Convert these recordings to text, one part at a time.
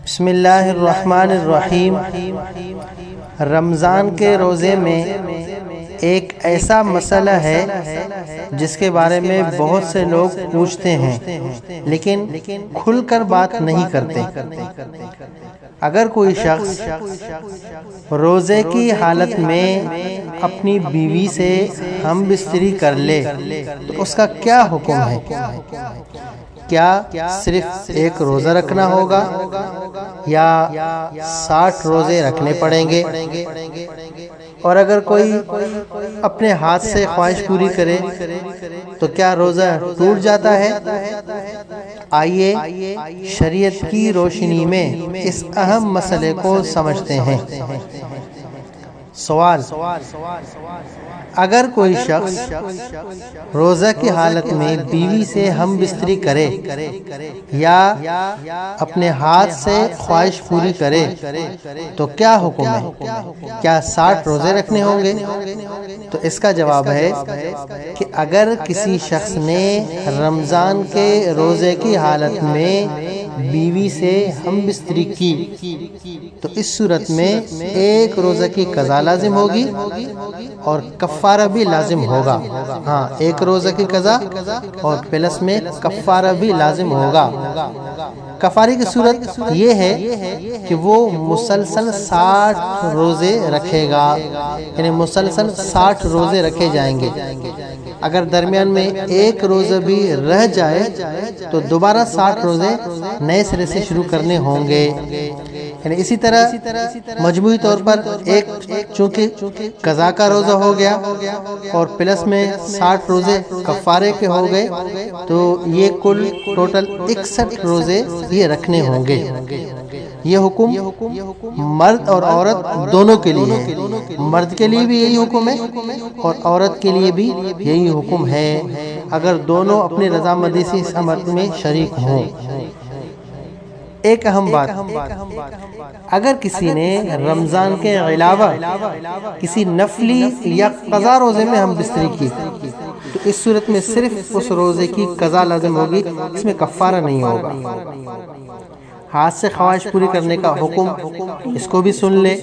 بسم اللہ الرحمن الرحیم۔ رمضان کے روزے میں ایک ایسا مسئلہ ہے جس کے بارے میں بہت سے لوگ پوچھتے ہیں لیکن کھل کر بات نہیں کرتے۔ اگر کوئی شخص روزے کی حالت میں اپنی بیوی سے ہم بستری کر لے تو اس کا کیا حکم ہے؟ کیا صرف ایک روزہ رکھنا ہوگا یا 60 روزے رکھنے پڑیں گے؟ اور اگر کوئی اپنے ہاتھ سے خواہش پوری کرے تو کیا روزہ ٹوٹ جاتا ہے؟ آئیے شریعت کی روشنی میں اس اہم مسئلے کو سمجھتے ہیں۔ سوال: اگر کوئی شخص روزہ کی حالت میں بیوی سے ہم بستری کرے یا اپنے ہاتھ سے خواہش پوری کرے تو کیا حکم ہے؟ کیا 60 روزے رکھنے ہوں گے؟ تو اس کا جواب ہے کہ اگر کسی شخص نے رمضان کے روزے کی حالت میں بیوی سے ہم بستری کی تو اس صورت میں ایک روزہ کی قضا لازم ہوگی اور کفارہ بھی لازم ہوگا۔ ہاں، ایک روزہ کی قضا اور پلس میں کفارہ بھی لازم ہوگا۔ کفارے کی صورت یہ ہے کہ وہ مسلسل 60 روزے رکھے گا، یعنی مسلسل 60 روزے رکھے جائیں گے۔ اگر درمیان میں ایک روزہ بھی رہ جائے تو دوبارہ 60 روزے نئے سرے سے شروع کرنے ہوں گے۔ یعنی اسی طرح مجموعی طور پر ایک چونکہ قضا کا روزہ ہو گیا اور پلس میں 60 روزے کفارے کے ہو گئے تو یہ کل ٹوٹل 61 روزے یہ رکھنے ہوں گے۔ یہ حکم مرد اور عورت دونوں کے لیے ہے۔ مرد کے لیے بھی یہی حکم ہے اور عورت کے لیے بھی یہی حکم ہے اگر دونوں اپنی رضامندی سے اس امر میں شریک ہوں۔ ایک اہم بات، اگر کسی نے رمضان کے علاوہ کسی نفلی یا قضا روزے میں ہم بستری کی تو اس صورت میں صرف اس روزے کی قضا لازم ہوگی، اس میں کفارہ نہیں ہوگا۔ ہاتھ سے خواہش پوری کرنے کا حکم اس کو بھی سن لے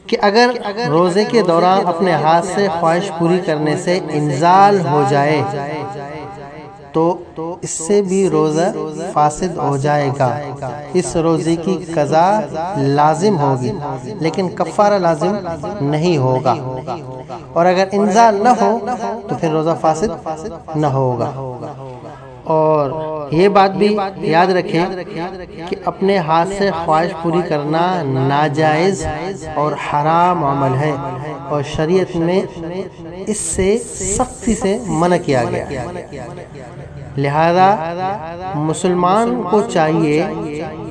کہ اگر روزے کے دوران اپنے ہاتھ سے خواہش پوری کرنے سے انزال ہو جائے تو اس سے بھی روزہ فاسد ہو جائے گا۔ اس روزے کی قضا لازم ہوگی لیکن کفارہ لازم نہیں ہوگا، اور اگر انزال نہ ہو تو پھر روزہ فاسد نہ ہوگا۔ اور یہ بات بھی یاد رکھیں کہ اپنے ہاتھ سے خواہش پوری کرنا ناجائز اور حرام عمل ہے اور شریعت میں اس سے سختی سے منع کیا گیا۔ لہذا مسلمان کو چاہیے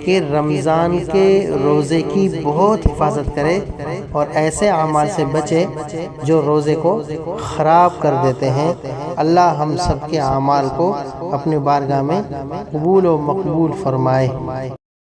کہ رمضان کے روزے کی بہت حفاظت کرے اور ایسے اعمال سے بچے جو روزے کو خراب کر دیتے ہیں۔ اللہ ہم سب کے اعمال کو اپنی بارگاہ میں قبول و مقبول فرمائے۔